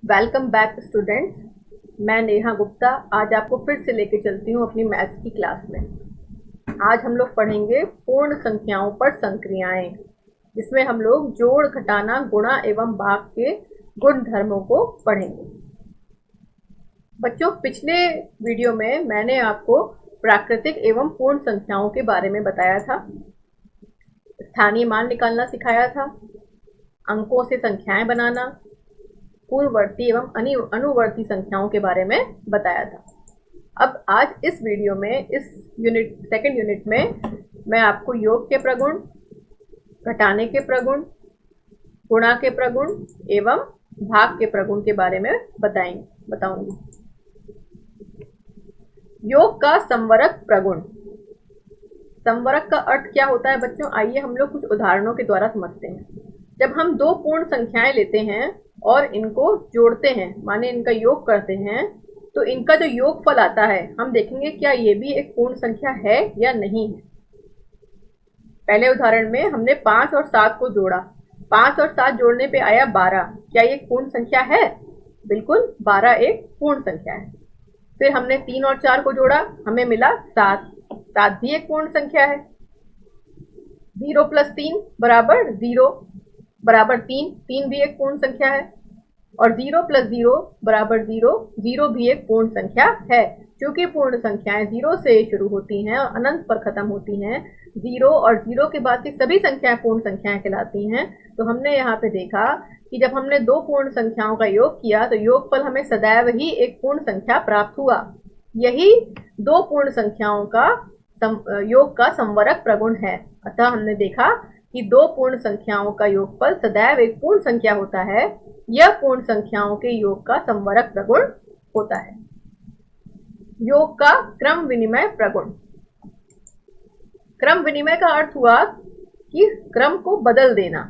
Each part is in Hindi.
Welcome back students. मैं नेहा गुप्ता आज आपको फिर से लेके चलती हूँ अपनी मैथ्स की क्लास में। आज हम लोग पढ़ेंगे पूर्ण संख्याओं पर संक्रियाएं, जिसमें हम लोग जोड़, घटाना, गुणा एवं भाग के गुण धर्मों को पढ़ेंगे। बच्चों, पिछले वीडियो में मैंने आपको प्राकृतिक एवं पूर्ण संख्याओं के बारे में बताया था, स्थानीय मान निकालना सिखाया था, अंकों से संख्याएं बनाना, पूर्ववर्ती एवं अनुवर्ती संख्याओं के बारे में बताया था। अब आज इस वीडियो में, इस सेकंड यूनिट में मैं आपको योग के प्रगुण, घटाने के प्रगुण, गुणा के प्रगुण एवं भाग के प्रगुण के बारे में बताऊंगी। योग का संवरक प्रगुण। संवरक का अर्थ क्या होता है बच्चों? आइए हम लोग कुछ उदाहरणों के द्वारा समझते हैं। जब हम दो पूर्ण संख्याएं लेते हैं और इनको जोड़ते हैं, माने इनका योग करते हैं, तो इनका जो योगफल आता है, हम देखेंगे क्या ये भी एक पूर्ण संख्या है या नहीं है। पहले उदाहरण में हमने 5 और 7 को जोड़ा। 5 और 7 जोड़ने पे आया 12। क्या ये एक पूर्ण संख्या है? बिल्कुल, 12 एक पूर्ण संख्या है। फिर हमने 3 और 4 को जोड़ा, हमें मिला 7। 7 भी एक पूर्ण संख्या है। 0 + 3 बराबर 0 बराबर 3। 3 भी एक पूर्ण संख्या है। और 0 + 0 बराबर 0। 0 भी एक पूर्ण संख्या है। क्योंकि पूर्ण संख्याएं 0 से शुरू होती हैं और अनंत पर खत्म होती हैं, 0 और 0 के बाद की सभी संख्याएं पूर्ण संख्याएं कहलाती हैं। तो हमने यहाँ पे देखा कि जब हमने दो पूर्ण संख्याओं का योग किया तो योगफल हमें सदैव ही एक पूर्ण संख्या प्राप्त हुआ। यही दो पूर्ण संख्याओं का योग का संवरक प्रगुण है। अतः हमने देखा कि दो पूर्ण संख्याओं का योगफल सदैव एक पूर्ण संख्या होता है। यह पूर्ण संख्याओं के योग का संवरक प्रगुण होता है। योग का क्रम विनिमय प्रगुण। क्रम विनिमय का अर्थ हुआ कि क्रम को बदल देना।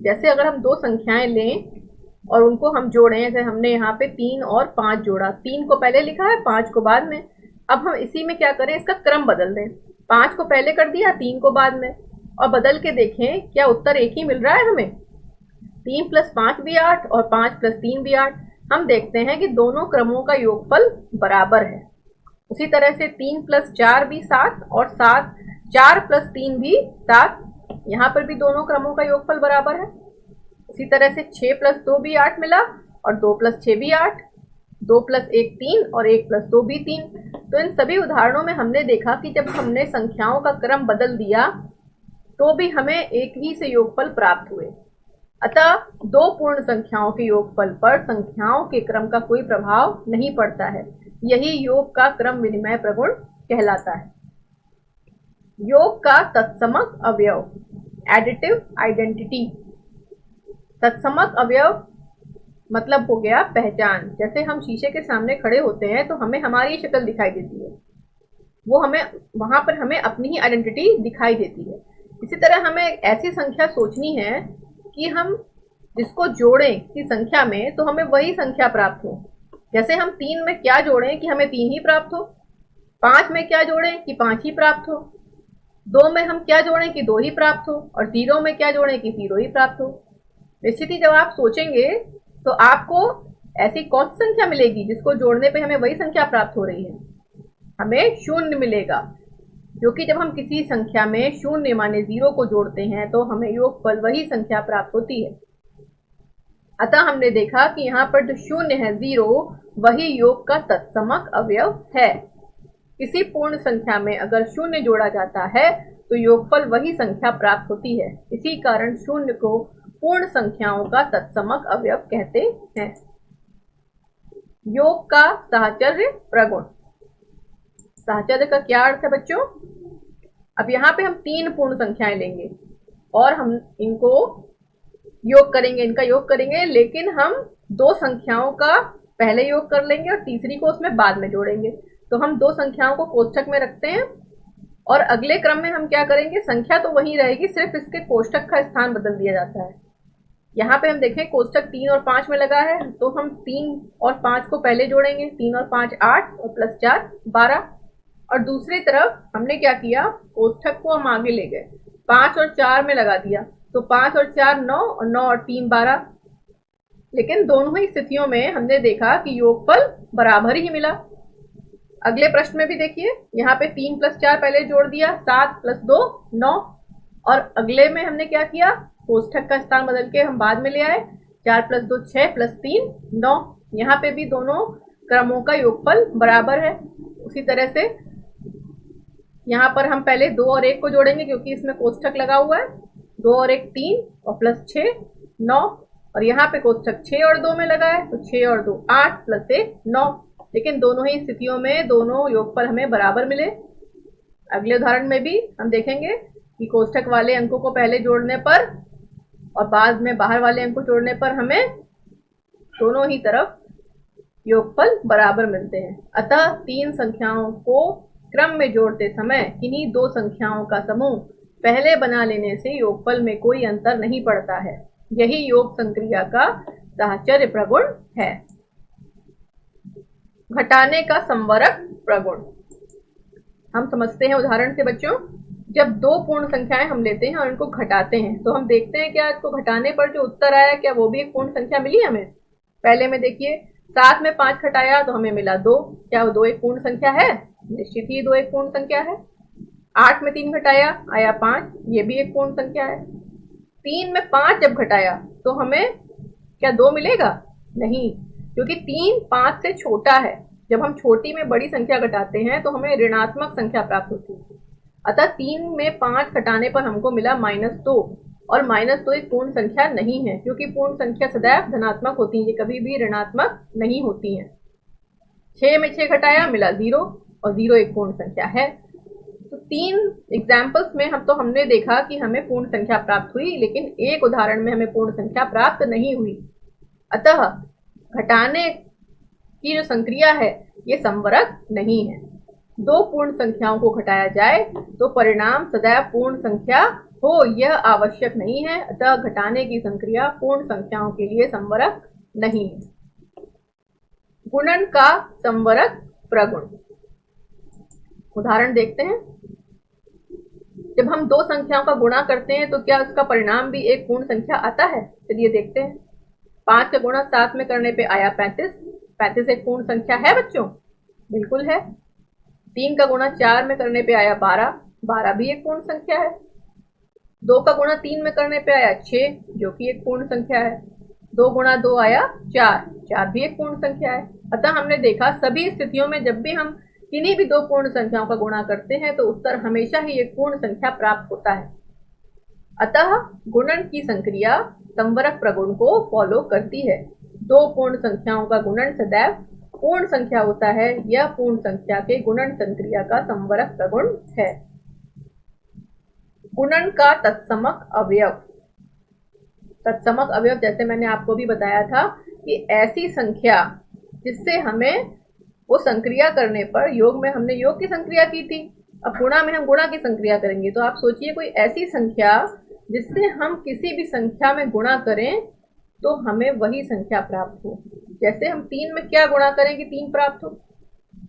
जैसे अगर हम दो संख्याएं लें और उनको हम जोड़ें, जैसे हमने यहाँ पे 3 और 5 जोड़ा, 3 को पहले लिखा है, 5 को बाद में। अब हम इसी में क्या करें, इसका क्रम बदल दें। 5 को पहले कर दिया, 3 को बाद में, और बदल के देखें क्या उत्तर एक ही मिल रहा है हमें। 3 + 5 भी 8 और 5 + 3 भी 8। हम देखते हैं कि दोनों क्रमों का योगफल बराबर है। उसी तरह से 3 + 4 भी 7 और 4 + 3 भी 7। यहाँ पर भी दोनों क्रमों का योगफल बराबर है। उसी तरह से 6 + 2 भी 8 मिला और 2 + 6 भी 8। 2 + 1 3 और 1 + 2 भी 3। तो इन सभी उदाहरणों में हमने देखा कि जब हमने संख्याओं का क्रम बदल दिया तो भी हमें एक ही से योगफल प्राप्त हुए। अतः दो पूर्ण संख्याओं के योगफल पर संख्याओं के क्रम का कोई प्रभाव नहीं पड़ता है। यही योग का क्रम विनिमय प्रगुण कहलाता है। योग का तत्समक अवयव, एडिटिव आइडेंटिटी। तत्समक अवयव मतलब हो गया पहचान। जैसे हम शीशे के सामने खड़े होते हैं तो हमें हमारी शक्ल दिखाई देती है, वो हमें वहां पर हमें अपनी ही आइडेंटिटी दिखाई देती है। इसी तरह हमें ऐसी संख्या सोचनी है कि हम जिसको जोड़ें किसी संख्या में तो हमें वही संख्या प्राप्त हो। जैसे हम 3 में क्या जोड़ें कि हमें 3 ही प्राप्त हो, 5 में क्या जोड़ें कि 5 ही प्राप्त हो, 2 में हम क्या जोड़ें कि 2 ही प्राप्त हो, और 0 में क्या जोड़ें कि 0 ही प्राप्त हो। निश्चित ही जब आप सोचेंगे तो आपको ऐसी कौन सी संख्या मिलेगी जिसको जोड़ने पे हमें वही संख्या प्राप्त हो रही है? हमें 0 मिलेगा। क्योंकि जब हम किसी संख्या में 0 माने 0 को जोड़ते हैं तो हमें योगफल वही संख्या प्राप्त होती है। अतः हमने देखा कि यहाँ पर जो 0 है, 0, वही योग का तत्समक अवयव है। किसी पूर्ण संख्या में अगर 0 जोड़ा जाता है तो योगफल वही संख्या प्राप्त होती है। इसी कारण 0 को पूर्ण संख्याओं का तत्समक अवयव कहते हैं। योग का साहचर्य प्रगुण। साहचर्य का क्या अर्थ है बच्चों? अब यहाँ पे हम 3 पूर्ण संख्याएं लेंगे और हम इनको योग करेंगे, इनका योग करेंगे, लेकिन हम दो संख्याओं का पहले योग कर लेंगे और तीसरी को उसमें बाद में जोड़ेंगे। तो हम दो संख्याओं को कोष्ठक में रखते हैं और अगले क्रम में हम क्या करेंगे, संख्या तो वही रहेगी, सिर्फ इसके कोष्ठक का स्थान बदल दिया जाता है। यहाँ पे हम देखें कोष्ठक 3 और 5 में लगा है, तो हम 3 और 5 को पहले जोड़ेंगे। 3 और 5 8 और +4 12। और दूसरी तरफ हमने क्या किया, कोष्ठक को हम आगे ले गए, 5 और 4 में लगा दिया, तो 5 और 4 9 और 9 और 3 12। लेकिन दोनों ही स्थितियों में हमने देखा कि योगफल बराबर ही मिला। अगले प्रश्न में भी देखिए, यहाँ पे 3+4 पहले जोड़ दिया, 7+2 9, और अगले में हमने क्या किया, कोष्ठक का स्थान बदल के हम बाद में ले आए, 4+2 6 +3 9। यहाँ पे भी दोनों क्रमों का योगफल बराबर है। उसी तरह से यहाँ पर हम पहले 2 और 1 को जोड़ेंगे क्योंकि इसमें कोष्ठक लगा हुआ है। 2 और 1 3 और +6 9, और यहाँ पे कोष्ठक 6 और 2 में लगा है तो 6 और 2 8 +1 9। लेकिन दोनों ही स्थितियों में दोनों योगफल हमें बराबर मिले। अगले उदाहरण में भी हम देखेंगे कि कोष्ठक वाले अंकों को पहले जोड़ने पर और बाद में बाहर वाले अंक को जोड़ने पर हमें दोनों ही तरफ योगफल बराबर मिलते हैं। अतः तीन संख्याओं को क्रम में जोड़ते समय किन्हीं दो संख्याओं का समूह पहले बना लेने से योगफल में कोई अंतर नहीं पड़ता है। यही योग संक्रिया का साहचर्य प्रगुण है। घटाने का संवरक प्रगुण हम समझते हैं उदाहरण से बच्चों। जब दो पूर्ण संख्याएं हम लेते हैं और इनको घटाते हैं तो हम देखते हैं क्या इसको घटाने पर जो उत्तर आया क्या वो भी एक पूर्ण संख्या मिली हमें। पहले में देखिए 7 में 5 घटाया तो हमें मिला 2। क्या वो 2 एक पूर्ण संख्या है? निश्चित ही 2 एक पूर्ण संख्या है। 8 में 3 घटाया आया 5, ये भी एक पूर्ण संख्या है। 3 में 5 जब घटाया तो हमें क्या 2 मिलेगा? नहीं, क्योंकि 3 5 से छोटा है। जब हम छोटी में बड़ी संख्या घटाते हैं तो हमें ऋणात्मक संख्या प्राप्त होती है। अतः 3 में 5 घटाने पर हमको मिला -2, और -2 एक पूर्ण संख्या नहीं है क्योंकि पूर्ण संख्या सदैव धनात्मक होती है, ये कभी भी ऋणात्मक नहीं होती हैं। 6 में 6 घटाया मिला 0, और 0 एक पूर्ण संख्या है। तो 3 एग्जाम्पल्स में हमने देखा कि हमें पूर्ण संख्या प्राप्त हुई, लेकिन एक उदाहरण में हमें पूर्ण संख्या प्राप्त नहीं हुई। अतः घटाने की जो संक्रिया है ये संवरक नहीं है। दो पूर्ण संख्याओं को घटाया जाए तो परिणाम सदैव पूर्ण संख्या हो यह आवश्यक नहीं है। अतः घटाने की संक्रिया पूर्ण संख्याओं के लिए संवरक नहीं है। गुणन का संवरक प्रगुण उदाहरण देखते हैं। जब हम दो संख्याओं का गुणा करते हैं तो क्या उसका परिणाम भी एक पूर्ण संख्या आता है? चलिए देखते हैं। 5 का गुणा 7 में करने पे आया 35। 35 एक पूर्ण संख्या है बच्चों? बिल्कुल है। 3 का गुणा 4 में करने पे आया 12। 12 भी एक पूर्ण संख्या है। 2 का गुणा 3 में करने पे आया 6, जो कि एक पूर्ण संख्या है। 2 गुणा 2 आया 4। 4 भी एक पूर्ण संख्या है। अतः हमने देखा सभी स्थितियों में जब भी हम किन्हीं भी दो पूर्ण संख्याओं का गुणा करते हैं तो उत्तर हमेशा ही एक पूर्ण संख्या प्राप्त होता है। अतः गुणन की संक्रिया संवरक प्रगुण को फॉलो करती है। दो पूर्ण संख्याओं का गुणन सदैव पूर्ण संख्या होता है। यह पूर्ण संख्या के गुणन संक्रिया का संवरक प्रगुण है। गुणन का तत्समक अवयव। तत्समक अवयव जैसे मैंने आपको भी बताया था कि ऐसी संख्या जिससे हमें वो संक्रिया करने पर, योग में हमने योग की संक्रिया की थी, अब गुणा में हम गुणा की संक्रिया करेंगे। तो आप सोचिए कोई ऐसी संख्या जिससे हम किसी भी संख्या में गुणा करें तो हमें वही संख्या प्राप्त हो। जैसे हम 3 में क्या गुणा करें कि 3 प्राप्त हो,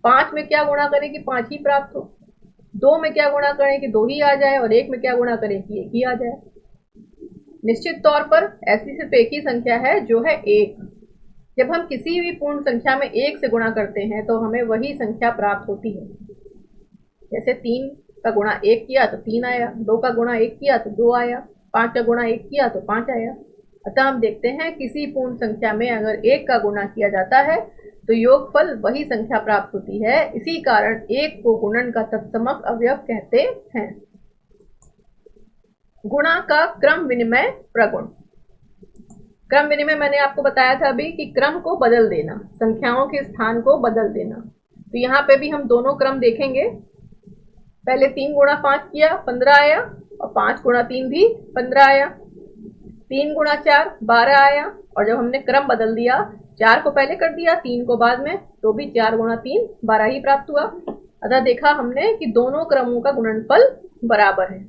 5 में क्या गुणा करें कि 5 ही प्राप्त हो, 2 में क्या गुणा करें कि 2 ही आ जाए, और 1 में क्या गुणा करें कि 1 ही आ जाए। निश्चित तौर पर ऐसी सिर्फ एक ही संख्या है जो है 1। जब हम किसी भी पूर्ण संख्या में 1 से गुणा करते हैं तो हमें वही संख्या प्राप्त होती है। जैसे 3 का गुणा 1 किया तो 3 आया, 2 का गुणा 1 किया तो 2 आया, 5 का गुणा 1 किया तो 5 आया। अतः हम देखते हैं किसी पूर्ण संख्या में अगर 1 का गुणा किया जाता है तो योगफल वही संख्या प्राप्त होती है। इसी कारण 1 को गुणन का तत्समक अवयव कहते हैं। गुणा का क्रम विनिमय प्रगुण। क्रम विनिमय मैंने आपको बताया था अभी कि क्रम को बदल देना, संख्याओं के स्थान को बदल देना। तो यहाँ पे भी हम दोनों क्रम देखेंगे। पहले 3 गुणा 5 किया 15 आया, और 5 गुणा 3 भी 15 आया। 3 गुणा 4 12 आया, और जब हमने क्रम बदल दिया 4 को पहले कर दिया 3 को बाद में, तो भी 4 गुणा 3 12 ही प्राप्त हुआ। अतः देखा हमने कि दोनों क्रमों का गुणनफल बराबर है।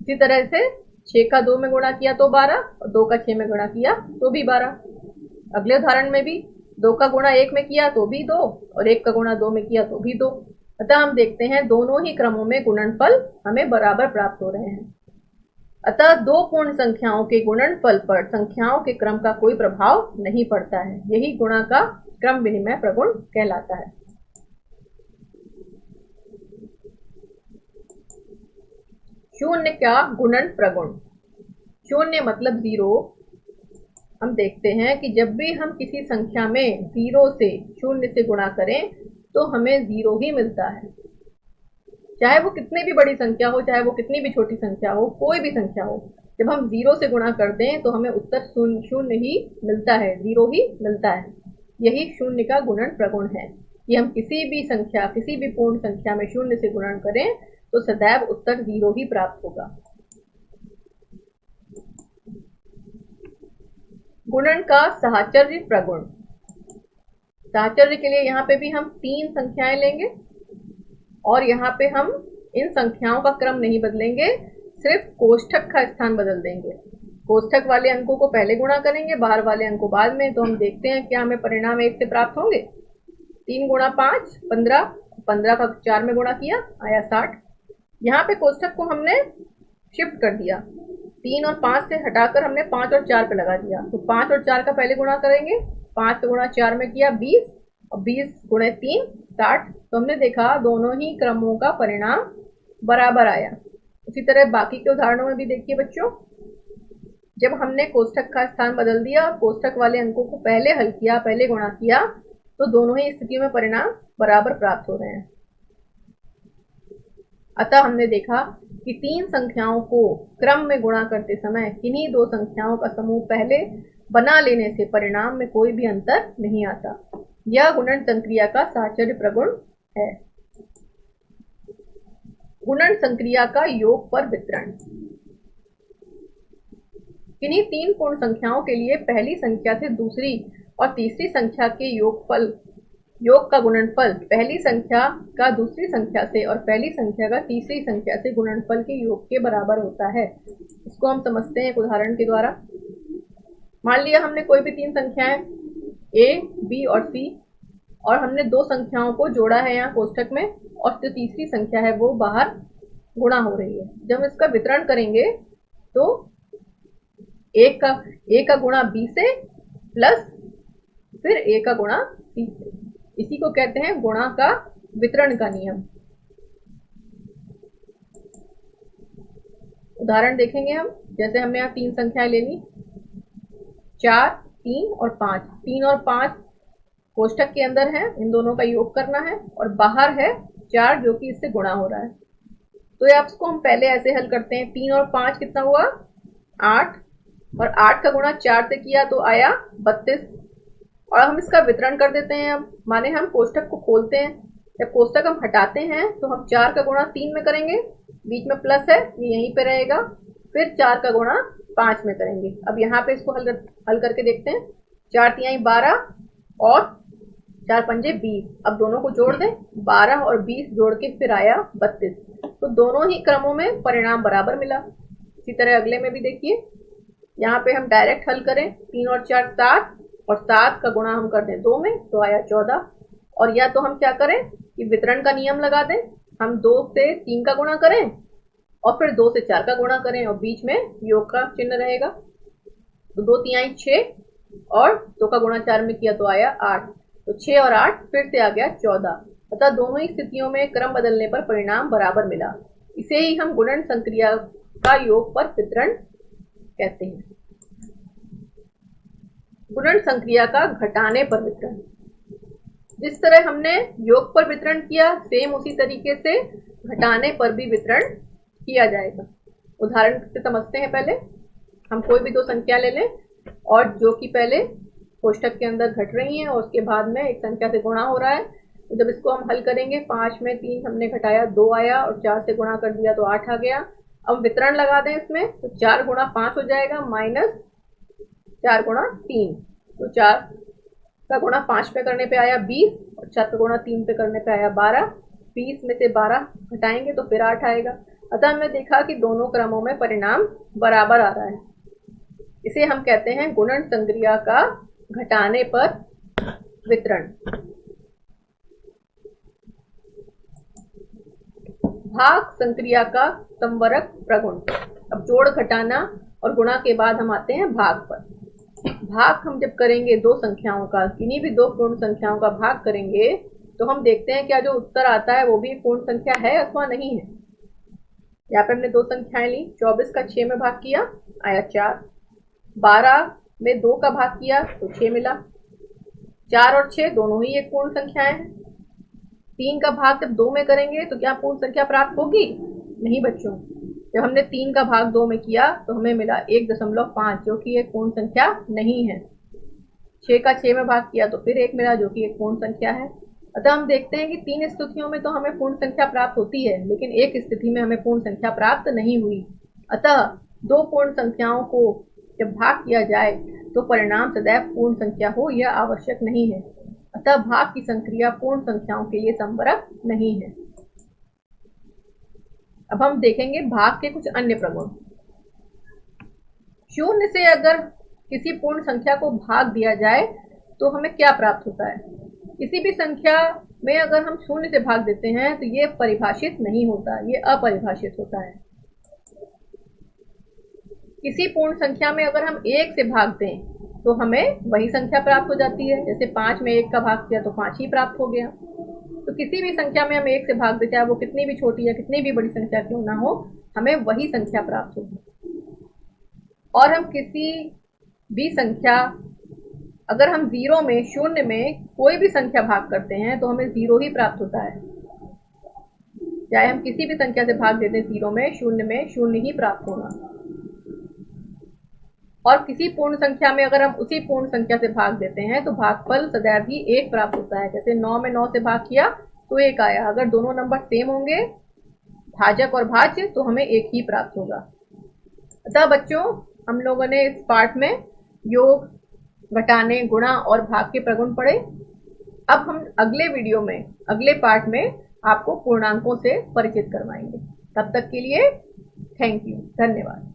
इसी तरह से 6 का 2 में गुणा किया तो 12, और 2 का 6 में गुणा किया तो भी 12। अगले उदाहरण में भी 2 का गुणा 1 में किया तो भी 2, और 1 का गुणा 2 में किया तो भी 2। अतः हम देखते हैं दोनों ही क्रमों में गुणनफल हमें बराबर प्राप्त हो रहे हैं। अतः दो पूर्ण संख्याओं के गुणनफल पर संख्याओं के क्रम का कोई प्रभाव नहीं पड़ता है। यही गुणा का क्रम विनिमय प्रगुण कहलाता है। शून्य का गुणन प्रगुण। शून्य मतलब जीरो। हम देखते हैं कि जब भी हम किसी संख्या में जीरो से, शून्य से गुणा करें तो हमें जीरो ही मिलता है। चाहे वो कितनी भी बड़ी संख्या हो, चाहे वो कितनी भी छोटी संख्या हो, कोई भी संख्या हो, जब हम जीरो से गुणा कर दें तो हमें उत्तर शून्य ही मिलता है, जीरो ही मिलता है। यही शून्य का गुणन प्रगुण है कि हम किसी भी संख्या, किसी भी पूर्ण संख्या में शून्य से गुणन करें तो सदैव उत्तर जीरो ही प्राप्त होगा। गुणन का साहचर्य प्रगुण। साहचर्य के लिए यहाँ पे भी हम तीन संख्याएं लेंगे और यहाँ पे हम इन संख्याओं का क्रम नहीं बदलेंगे, सिर्फ कोष्ठक का स्थान बदल देंगे। कोष्ठक वाले अंकों को पहले गुणा करेंगे, बाहर वाले अंकों बाद में। तो हम देखते हैं क्या हमें परिणाम 1 से प्राप्त होंगे। 3 गुणा 5 15, 15 का 4 में गुणा किया, आया 60। यहाँ पे कोष्ठक को हमने शिफ्ट कर दिया, 3 और 5 से हटाकर हमने 5 और 4 पे लगा दिया। तो 5 और 4 का पहले गुणा करेंगे, 5 गुणा 4 में किया 20, और 20 गुणे 3 60। तो हमने देखा दोनों ही क्रमों का परिणाम बराबर आया। उसी तरह बाकी के उदाहरणों में भी देखिए बच्चों, जब हमने कोष्ठक का स्थान बदल दिया और कोष्ठक वाले अंकों को पहले हल किया, पहले गुणा किया, तो दोनों ही स्थितियों में परिणाम बराबर प्राप्त हो रहे हैं। अतः हमने देखा कि तीन संख्याओं को क्रम में गुणा करते समय किन्हीं दो संख्याओं का समूह पहले बना लेने से परिणाम में कोई भी अंतर नहीं आता। यह गुणन संक्रिया का साहचर्य प्रगुण है। गुणन संक्रिया का योग पर वितरण। किन्हीं तीन पूर्ण संख्याओं के लिए पहली संख्या से दूसरी और तीसरी संख्या के योग का गुणनफल पहली संख्या का दूसरी संख्या से और पहली संख्या का तीसरी संख्या से गुणनफल के योग के बराबर होता है। इसको हम समझते हैं एक उदाहरण के द्वारा। मान लिया हमने कोई भी तीन संख्याएं a, b और c, और हमने दो संख्याओं को जोड़ा है यहाँ कोष्ठक में, और जो तीसरी संख्या है वो बाहर गुणा हो रही है। जब इसका वितरण करेंगे तो a का गुणा b से प्लस फिर a का गुणा c से, इसी को कहते हैं गुणा का वितरण का नियम। उदाहरण देखेंगे हम, जैसे हमने यहाँ तीन संख्याएं ले ली, 4, 3 और 5। 3 और 5 कोष्ठक के अंदर है, इन दोनों का योग करना है, और बाहर है 4 जो कि इससे गुणा हो रहा है। तो आप इसको हम पहले ऐसे हल करते हैं, 3 और 5 कितना हुआ 8, और 8 का गुणा 4 से किया तो आया 32, और हम इसका वितरण कर देते हैं। अब माने हम कोष्ठक को खोलते हैं, जब कोष्ठक हम हटाते हैं तो हम 4 का गुणा 3 में करेंगे, बीच में प्लस है ये यहीं पे रहेगा, फिर 4 का गुणा 5 में करेंगे। अब यहाँ पे इसको हल करके देखते हैं, 4 तिहाई 12 और 4 पंजे 20। अब दोनों को जोड़ दें, 12 और 20 जोड़ के फिर आया 32। तो दोनों ही क्रमों में परिणाम बराबर मिला। इसी तरह अगले में भी देखिए, यहाँ पे हम डायरेक्ट हल करें, 3 और 4 7, और 7 का गुणा हम कर दें 2 में तो आया 14। और या तो हम क्या करें कि वितरण का नियम लगा दें, हम 2 से 3 का गुणा करें और फिर 2 से 4 का गुणा करें और बीच में योग का चिन्ह रहेगा। तो 2 तिहाई 6 और 2 का गुणा 4 में किया तो आया 8। तो 6 और 8 फिर से आ गया 14। अतः दोनों ही स्थितियों में क्रम बदलने पर परिणाम बराबर मिला। इसे ही हम गुणन संक्रिया का योग पर वितरण कहते हैं। गुणन संक्रिया का घटाने पर वितरण। जिस तरह हमने योग पर वितरण किया, सेम उसी तरीके से घटाने पर भी वितरण किया जाएगा। उदाहरण से समझते हैं। पहले हम कोई भी दो संख्या ले लें और जो कि पहले कोष्ठक के अंदर घट रही हैं और उसके बाद में एक संख्या से गुणा हो रहा है। तो जब इसको हम हल करेंगे, 5 में 3 हमने घटाया 2 आया, और 4 से गुणा कर दिया तो 8 आ गया। अब वितरण लगा दें इसमें, तो 4 गुणा 5 हो जाएगा माइनस 4 गुणा 3। तो 4 का गुणा 5 पे करने पे आया 20, और 4 का गुणा 3 पे करने पे आया 12। 20 में से 12 घटाएंगे तो फिर 8 आएगा। अतः हमने देखा कि दोनों क्रमों में परिणाम बराबर आ रहा है। इसे हम कहते हैं गुणन संक्रिया का घटाने पर वितरण। भाग संक्रिया का संवरक प्रगुण। अब जोड़, घटाना और गुणा के बाद हम आते हैं भाग पर। भाग हम जब करेंगे दो संख्याओं का, किन्हीं भी दो पूर्ण संख्याओं का भाग करेंगे, तो हम देखते हैं क्या जो उत्तर आता है वो भी पूर्ण संख्या है अथवा नहीं है। यहाँ पे हमने दो संख्याएं ली, 24 का 6 में भाग किया, आया 4। 12 में 2 का भाग किया तो 6 मिला। 4 और 6 दोनों ही एक पूर्ण संख्याएं हैं। 3 का भाग जब 2 में करेंगे तो क्या पूर्ण संख्या प्राप्त होगी? नहीं बच्चों। जब हमने 3 का भाग 2 में किया तो हमें मिला 1.5, जो कि एक पूर्ण संख्या नहीं है। 6 का 6 में भाग किया तो फिर 1 मिला, जो कि एक पूर्ण संख्या है। अतः हम देखते हैं कि 3 स्थितियों में तो हमें पूर्ण संख्या प्राप्त होती है, लेकिन एक स्थिति में हमें पूर्ण संख्या प्राप्त नहीं हुई। अतः दो पूर्ण संख्याओं को जब भाग किया जाए तो परिणाम सदैव पूर्ण संख्या हो, यह आवश्यक नहीं है। अतः भाग की संक्रिया पूर्ण संख्याओं के लिए संवरक नहीं है। अब हम देखेंगे भाग के कुछ अन्य प्रगुण। शून्य से अगर किसी पूर्ण संख्या को भाग दिया जाए तो हमें क्या प्राप्त होता है? किसी भी संख्या में अगर हम शून्य से भाग देते हैं तो ये परिभाषित नहीं होता, ये अपरिभाषित होता है। किसी पूर्ण संख्या में अगर हम 1 से भाग दें तो हमें वही संख्या प्राप्त हो जाती है। जैसे 5 में 1 का भाग किया तो 5 ही प्राप्त हो गया। तो किसी भी संख्या में हम 1 से भाग दें, चाहे वो कितनी भी छोटी या कितनी भी बड़ी संख्या क्यों ना हो, हमें वही संख्या प्राप्त होगी। और हम किसी भी संख्या, अगर हम 0 में, शून्य में कोई भी संख्या भाग करते हैं तो हमें 0 ही प्राप्त होता है। चाहे हम किसी भी संख्या से भाग देते हैं 0 में, शून्य ही प्राप्त होगा। और किसी पूर्ण संख्या में अगर हम उसी पूर्ण संख्या से भाग देते हैं तो भागफल सदैव ही 1 प्राप्त होता है। जैसे 9 में 9 से भाग किया तो 1 आया। अगर दोनों नंबर सेम होंगे, भाजक और भाज्य, तो हमें 1 ही प्राप्त होगा। अतः बच्चों, हम लोगों ने इस पाठ में योग, घटाने, गुणा और भाग के प्रगुण पढ़े। अब हम अगले वीडियो में, अगले पाठ में आपको पूर्णांकों से परिचित करवाएंगे। तब तक के लिए थैंक यू, धन्यवाद।